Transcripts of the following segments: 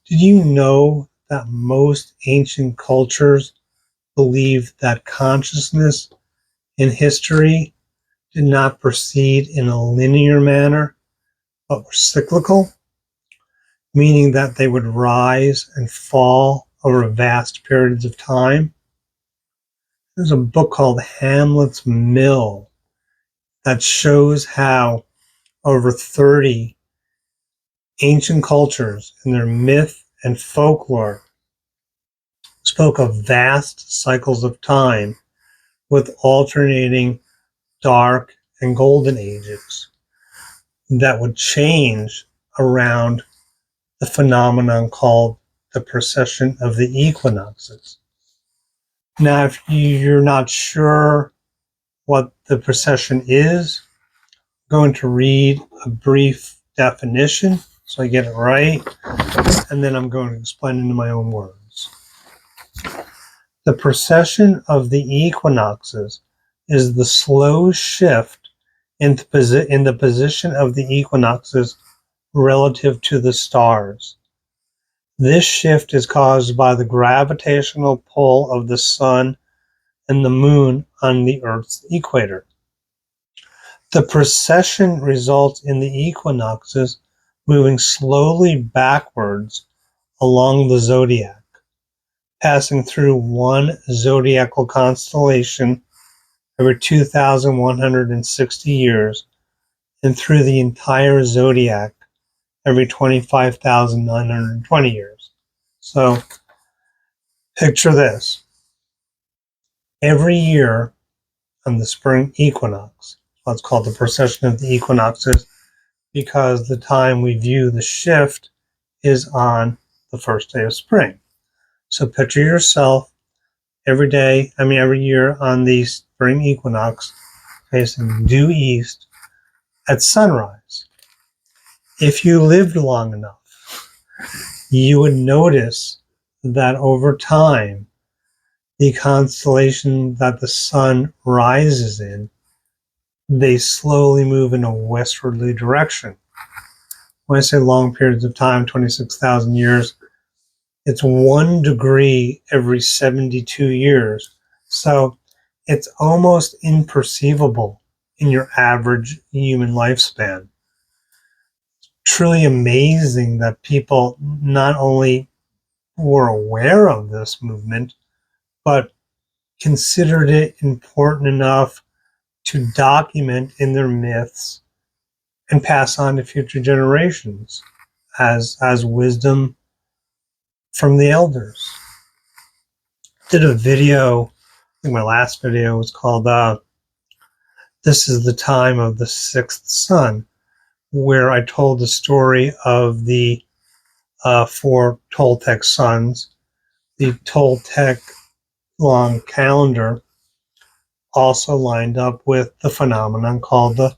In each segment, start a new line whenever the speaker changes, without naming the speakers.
Did you know that most ancient cultures believed that consciousness in history did not proceed in a linear manner, but were cyclical, meaning that they would rise and fall over vast periods of time? There's a book called Hamlet's Mill that shows how over 30 ancient cultures in their myth and folklore spoke of vast cycles of time with alternating dark and golden ages that would change around the phenomenon called the precession of the equinoxes. Now, if you're not sure what the precession is, I'm going to read a brief definition so I get it right, and then I'm going to explain it in my own words. The precession of the equinoxes is the slow shift in the position of the equinoxes relative to the stars. This shift is caused by the gravitational pull of the sun and the moon on the Earth's equator. The precession results in the equinoxes moving slowly backwards along the zodiac, passing through one zodiacal constellation every 2,160 years and through the entire zodiac every 25,920 years. So picture this. Every year on the spring equinox, what's called the precession of the equinoxes, because the time we view the shift is on the first day of spring. So picture yourself every year on the spring equinox facing due east at sunrise. If you lived long enough, you would notice that over time, the constellation that the sun rises in, they slowly move in a westwardly direction. When I say long periods of time, 26,000 years, it's 1 degree every 72 years. So it's almost imperceivable in your average human lifespan. Truly amazing that people not only were aware of this movement, but considered it important enough to document in their myths and pass on to future generations as wisdom from the elders. Did a video, I think my last video was called This is the Time of the Sixth Sun, where I told the story of the 4 Toltec suns. The Toltec long calendar also lined up with the phenomenon called the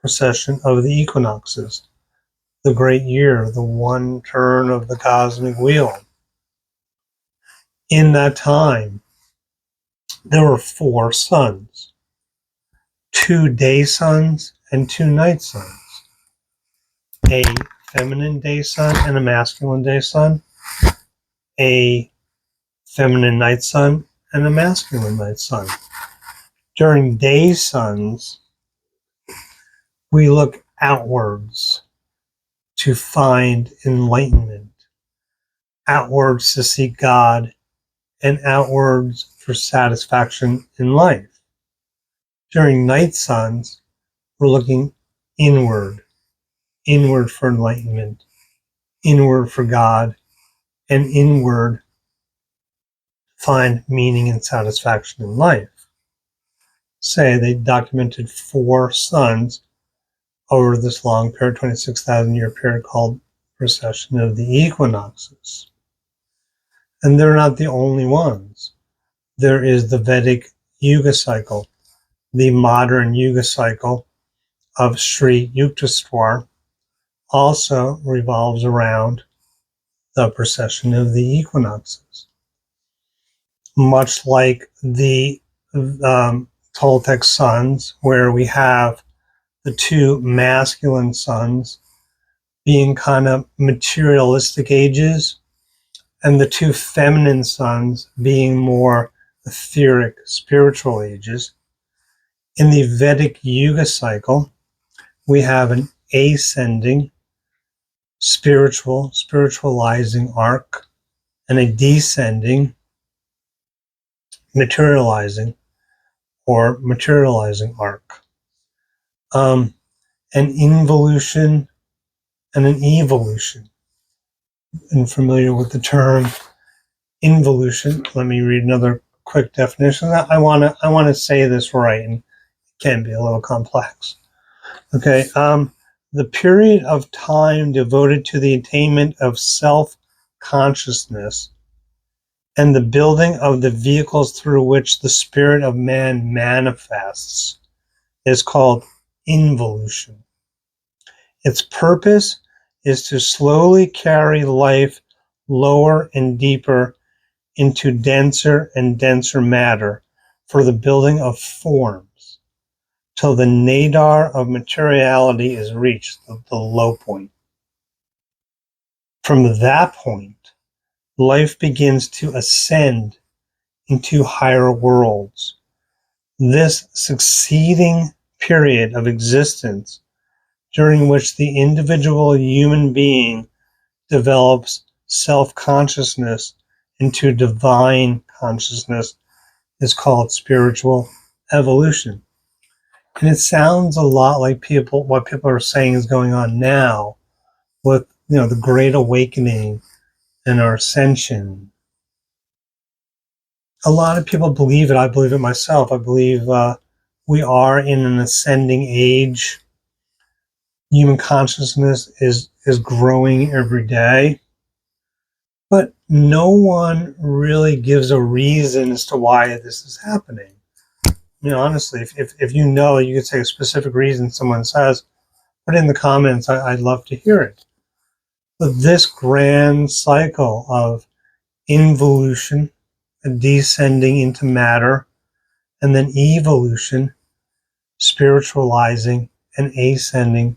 precession of the equinoxes, the great year, the one turn of the cosmic wheel. In that time, there were 4 suns, 2 day suns and 2 night suns, a feminine day sun and a masculine day sun, a feminine night sun and a masculine night sun. During day suns, we look outwards to find enlightenment, outwards to seek God, and outwards for satisfaction in life. During night suns, we're looking inward for enlightenment, inward for God, and inward to find meaning and satisfaction in life. Say they documented 4 suns over this long period, 26,000 year period called Precession of the Equinoxes. And they're not the only ones. There is the Vedic Yuga cycle, the modern Yuga cycle of Sri Yukteswar also revolves around the precession of the equinoxes. Much like the Toltec suns, where we have the 2 masculine suns being kind of materialistic ages, and the two feminine suns being more etheric, spiritual ages. In the Vedic Yuga cycle, we have an ascending, spiritualizing arc, and a descending, materializing arc. An involution and an evolution. And familiar with the term involution, let me read another quick definition. I want to say this right, and it can be a little complex. Okay, the period of time devoted to the attainment of self-consciousness and the building of the vehicles through which the spirit of man manifests is called involution. Its purpose is to slowly carry life lower and deeper into denser and denser matter for the building of forms, till the nadir of materiality is reached, the low point. From that point, life begins to ascend into higher worlds. This succeeding period of existence, during which the individual human being develops self-consciousness into divine consciousness, is called spiritual evolution. And it sounds a lot like what people are saying is going on now with, the Great Awakening and our ascension. A lot of people believe it. I believe it myself. I believe we are in an ascending age. Human consciousness is growing every day. But no one really gives a reason as to why this is happening. Honestly, if you know, you could say a specific reason someone says, put it in the comments. I'd love to hear it. But this grand cycle of involution, descending into matter, and then evolution, spiritualizing and ascending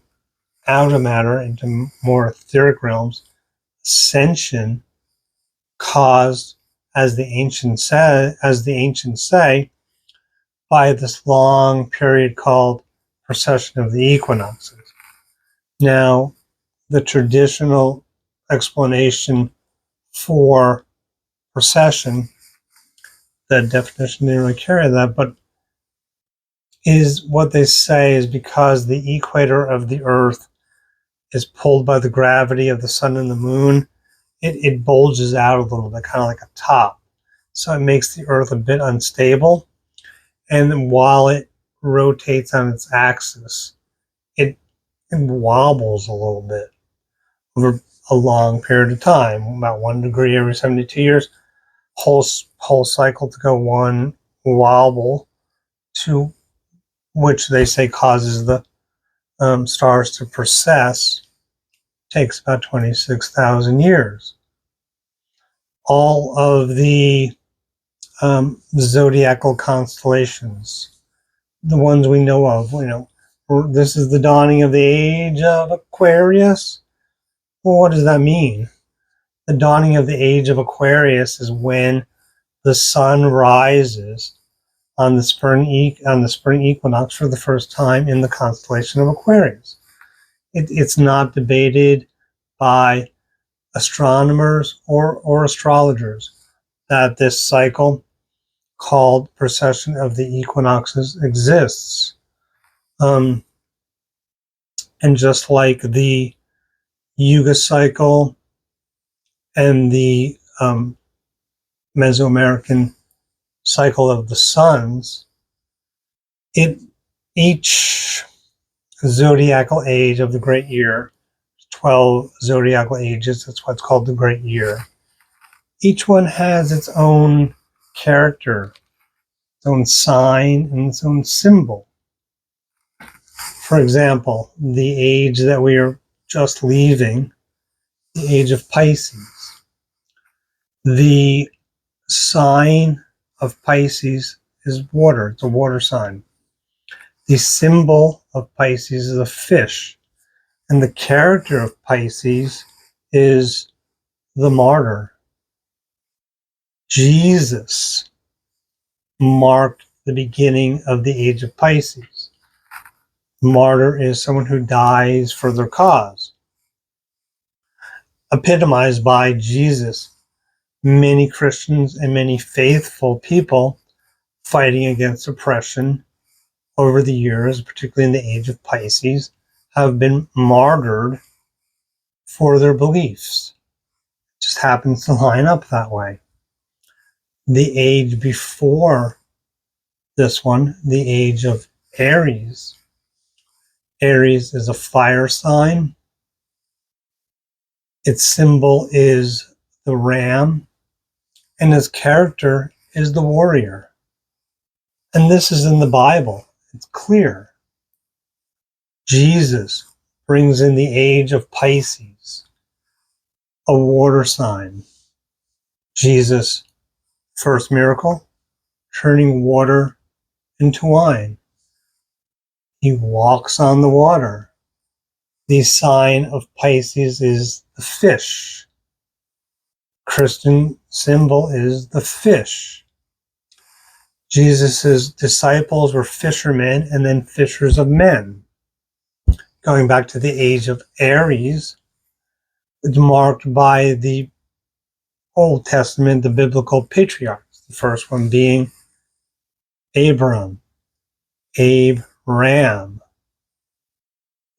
out of matter into more etheric realms, ascension, caused, as the ancients say, by this long period called Precession of the Equinoxes. Now, the traditional explanation for precession, the definition didn't really carry that, but is what they say is because the equator of the Earth is pulled by the gravity of the sun and the moon, it bulges out a little bit, kind of like a top. So it makes the Earth a bit unstable. And while it rotates on its axis, it wobbles a little bit over a long period of time, about 1 degree every 72 years. Whole cycle to go one wobble, to which they say causes the stars to precess, takes about 26,000 years. All of the zodiacal constellations, the ones we know of, this is the dawning of the age of Aquarius. Well, what does that mean? The dawning of the age of Aquarius is when the sun rises on the spring equinox for the first time in the constellation of Aquarius. It's not debated by astronomers or astrologers that this cycle called Precession of the Equinoxes exists. And just like the Yuga cycle and the Mesoamerican cycle of the suns, each zodiacal age of the great year, 12 zodiacal ages, that's what's called the great year. Each one has its own character, its own sign, and its own symbol. For example, the age that we are just leaving, the age of Pisces. The sign of Pisces is water. It's a water sign. The symbol of Pisces is a fish. And the character of Pisces is the martyr. Jesus marked the beginning of the age of Pisces. Martyr is someone who dies for their cause. Epitomized by Jesus. Many Christians and many faithful people fighting against oppression over the years, particularly in the age of Pisces, have been martyred for their beliefs. It just happens to line up that way. The age before this one, the age of Aries. Aries is a fire sign. Its symbol is the ram, and its character is the warrior. And this is in the Bible. It's clear. Jesus brings in the age of Pisces, a water sign. Jesus' first miracle, turning water into wine. He walks on the water. The sign of Pisces is the fish. Christian symbol is the fish. Jesus' disciples were fishermen and then fishers of men. Going back to the age of Aries, it's marked by the Old Testament, the biblical patriarchs. The first one being Abram, Abraham,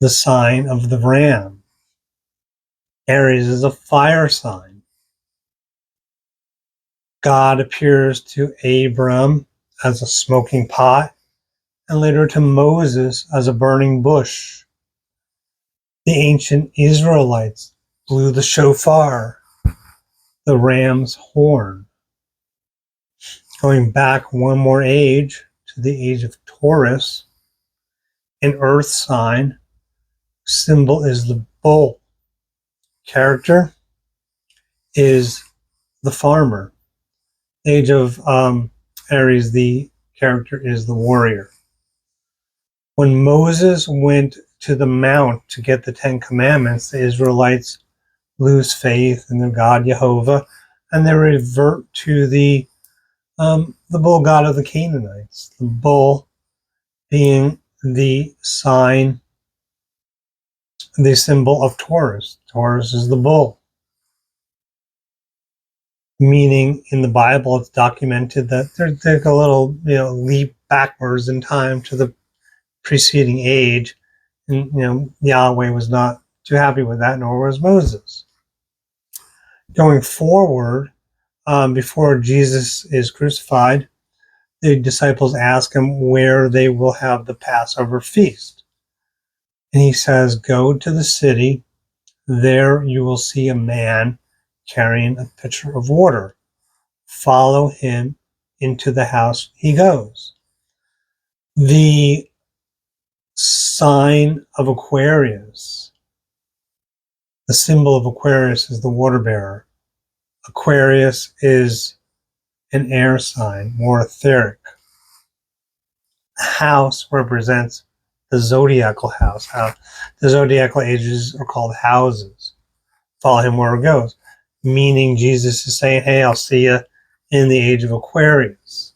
the sign of the ram. Aries is a fire sign. God appears to Abram as a smoking pot, and later to Moses as a burning bush. The ancient Israelites blew the shofar, the ram's horn. Going back one more age, to the age of Taurus, an earth sign, symbol is the bull. Character is the farmer. Age of Aries, the character is the warrior. When Moses went to the mount to get the Ten Commandments, the Israelites lose faith in their God Jehovah, and they revert to the bull god of the Canaanites. The bull being the sign, the symbol of Taurus. Taurus is the bull. Meaning, in the Bible, it's documented that there's a little, leap backwards in time to the preceding age, and Yahweh was not too happy with that, nor was Moses. Going forward, before Jesus is crucified, the disciples ask him where they will have the Passover feast, and he says, "Go to the city. There you will see a man carrying a pitcher of water. Follow him into the house he goes." The sign of Aquarius, the symbol of Aquarius is the water bearer. Aquarius is an air sign, more etheric. House represents the zodiacal house. The zodiacal ages are called houses. Follow him where he goes. Meaning Jesus is saying, hey, I'll see you in the age of Aquarius.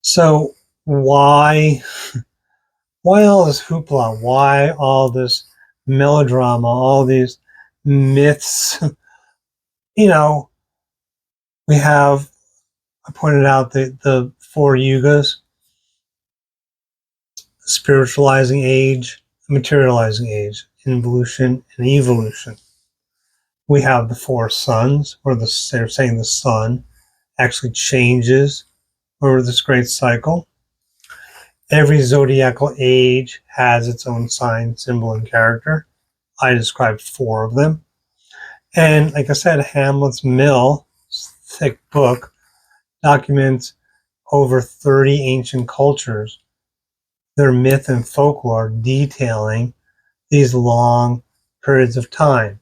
So why all this hoopla? Why all this melodrama? All these myths? We have, I pointed out the four yugas: spiritualizing age, materializing age, involution and evolution. We have the four suns, where they're saying the sun actually changes over this great cycle. Every zodiacal age has its own sign, symbol, and character. I described four of them. And like I said, Hamlet's Mill, thick book, documents over 30 ancient cultures, their myth and folklore detailing these long periods of time.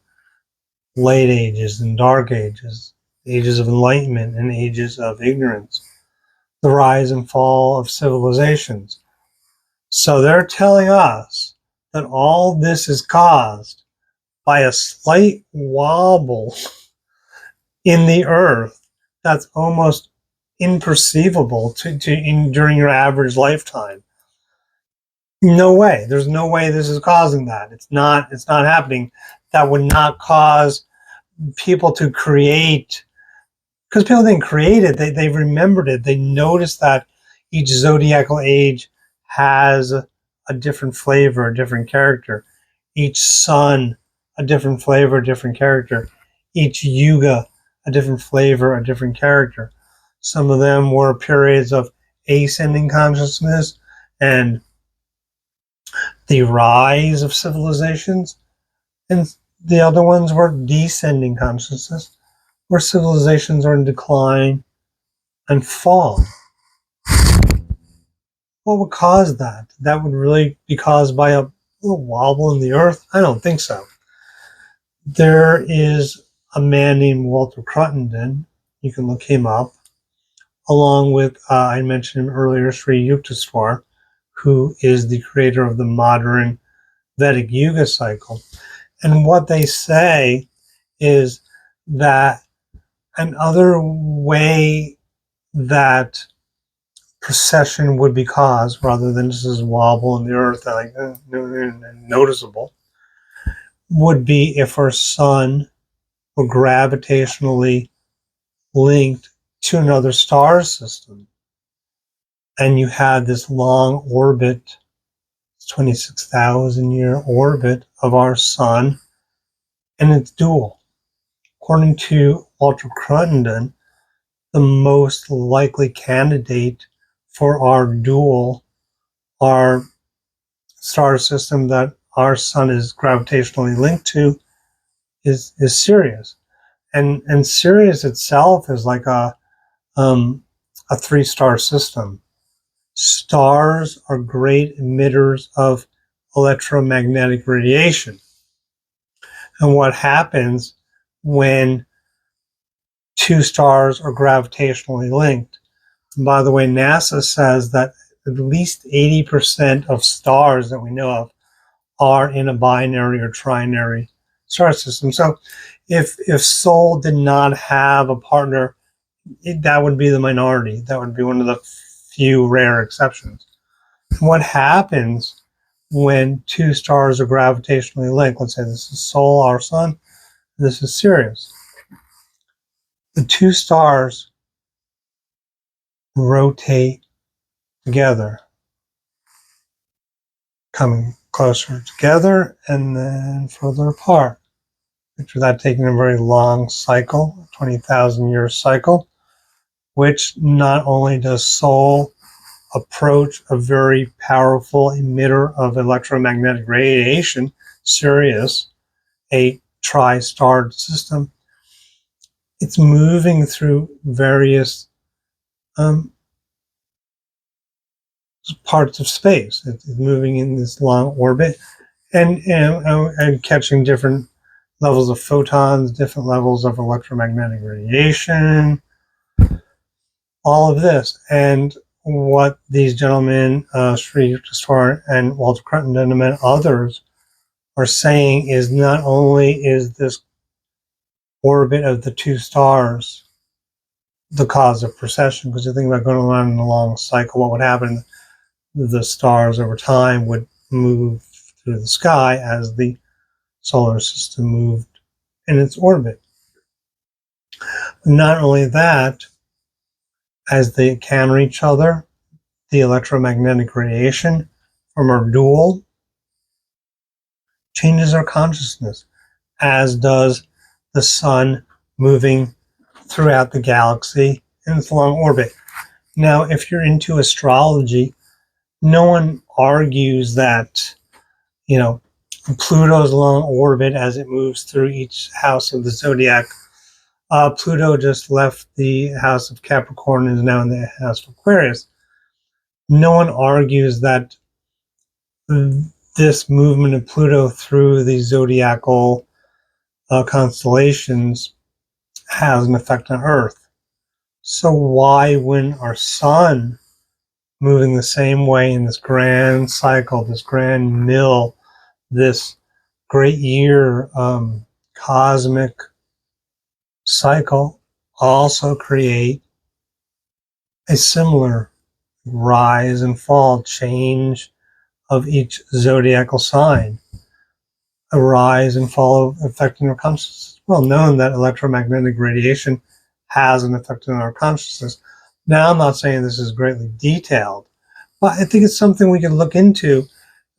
Late ages and dark ages, ages of enlightenment and ages of ignorance, the rise and fall of civilizations. So they're telling us that all this is caused by a slight wobble in the Earth that's almost imperceivable during your average lifetime. No way. There's no way this is causing that. It's not happening. That would not cause people to create, because people didn't create it. They remembered it. They noticed that each zodiacal age has a different flavor, a different character. Each sun, a different flavor, a different character. Each yuga, a different flavor, a different character. Some of them were periods of ascending consciousness and the rise of civilizations, and the other ones were descending consciousness, where civilizations are in decline and fall. What would cause that? That would really be caused by a little wobble in the Earth? I don't think so. There is a man named Walter Cruttenden. You can look him up, along with, I mentioned him earlier, Sri Yukteswar, who is the creator of the modern Vedic Yuga cycle. And what they say is that another way that precession would be caused, rather than just this wobble in the Earth, like noticeable, would be if our sun were gravitationally linked to another star system, and you had this long orbit, 26,000-year orbit of our sun, and it's dual. According to Walter Cruttenden, the most likely candidate for our dual, our star system that our sun is gravitationally linked to, is Sirius. And Sirius itself is like a 3-star system. Stars are great emitters of electromagnetic radiation. And what happens when 2 stars are gravitationally linked? And by the way, NASA says that at least 80% of stars that we know of are in a binary or trinary star system. So if Sol did not have a partner, that would be the minority. That would be one of the few rare exceptions. What happens when 2 stars are gravitationally linked? Let's say this is Sol, our sun, this is Sirius. The 2 stars rotate together, coming closer together and then further apart. Picture that taking a very long cycle, a 20,000-year cycle, which not only does Sol approach a very powerful emitter of electromagnetic radiation, Sirius, a tri-starred system, it's moving through various parts of space. It's moving in this long orbit and catching different levels of photons, different levels of electromagnetic radiation, all of this. And what these gentlemen, Sri Yukteswar and Walter Cruttenden and others, are saying is not only is this orbit of the 2 stars the cause of precession, because you think about going around in a long cycle, what would happen? The stars over time would move through the sky as the solar system moved in its orbit. Not only that, as they encounter each other, the electromagnetic radiation from our dual changes our consciousness, as does the sun moving throughout the galaxy in its long orbit. Now, if you're into astrology, no one argues that, Pluto's long orbit as it moves through each house of the zodiac. Pluto just left the house of Capricorn and is now in the house of Aquarius. No one argues that this movement of Pluto through the zodiacal constellations has an effect on Earth. So why, when our sun moving the same way in this grand cycle, this grand mill this great year cosmic cycle also create a similar rise and fall, change of each zodiacal sign, a rise and fall affecting our consciousness. It's well known that electromagnetic radiation has an effect on our consciousness. Now, I'm not saying this is greatly detailed, but I think it's something we can look into.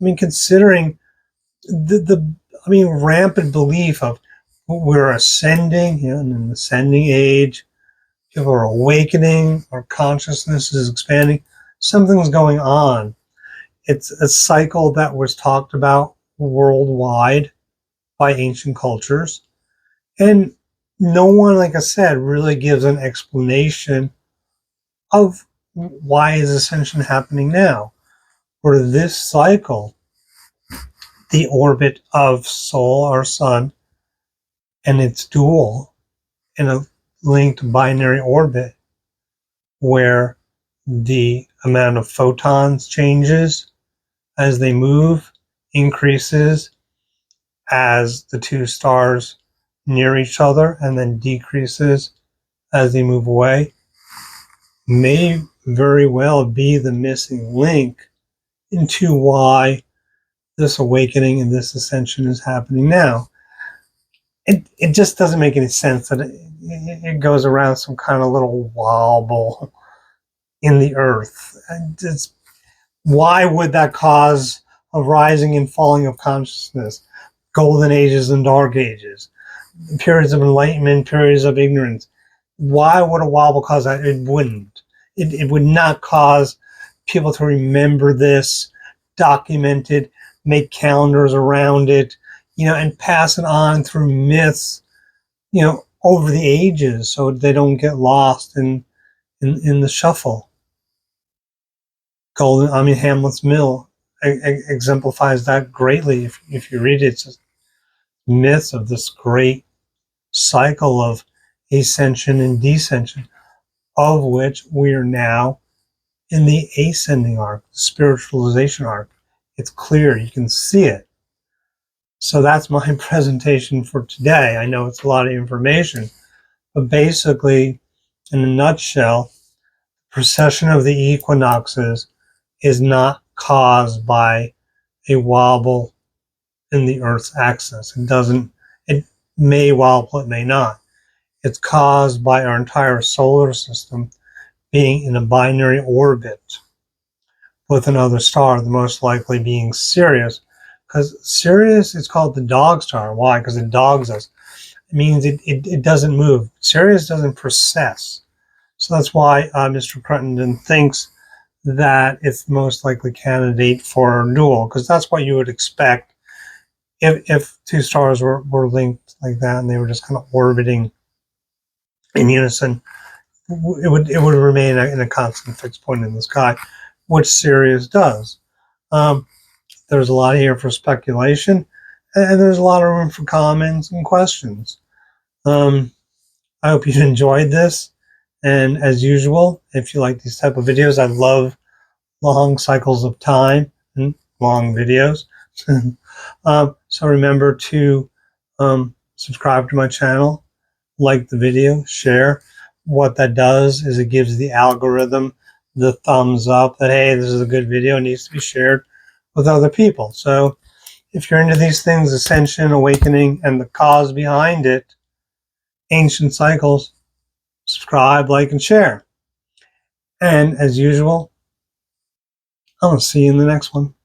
I mean, considering the rampant belief of we're ascending, in an ascending age, people are awakening, our consciousness is expanding, something's going on. It's a cycle that was talked about worldwide by ancient cultures. And no one, like I said, really gives an explanation of why is ascension happening now. For this cycle, the orbit of Sol, our sun, and its dual in a linked binary orbit where the amount of photons changes as they move, increases as the two stars near each other, and then decreases as they move away, may very well be the missing link into why this awakening and this ascension is happening now. It just doesn't make any sense that it goes around some kind of little wobble in the earth. Why would that cause a rising and falling of consciousness? Golden ages and dark ages, periods of enlightenment, periods of ignorance. Why would a wobble cause that? It wouldn't. It would not cause people to remember this, document it, make calendars around it, and pass it on through myths, over the ages so they don't get lost in the shuffle. Hamlet's Mill exemplifies that greatly. If you read it, it's a myth of this great cycle of ascension and descension, of which we are now in the ascending arc, the spiritualization arc. It's clear, you can see it. So that's my presentation for today. I know it's a lot of information, but basically, in a nutshell, precession of the equinoxes is not caused by a wobble in the Earth's axis. It may wobble, it may not. It's caused by our entire solar system being in a binary orbit with another star, the most likely being Sirius. Because Sirius is called the dog star. Why? Because it dogs us. It means it doesn't move. Sirius doesn't precess. So that's why Mr. Cruttenden thinks that it's the most likely candidate for a duel, because that's what you would expect if two stars were linked like that and they were just kind of orbiting in unison. It would remain in a constant fixed point in the sky, which Sirius does. There's a lot here for speculation, and there's a lot of room for comments and questions. I hope you enjoyed this, and as usual, if you like these type of videos, I love long cycles of time and long videos. So remember to subscribe to my channel, like the video, share. What that does is it gives the algorithm the thumbs up that, hey, this is a good video, it needs to be shared with other people. So if you're into these things, ascension, awakening, and the cause behind it, ancient cycles, subscribe, like, and share. And as usual, I'll see you in the next one.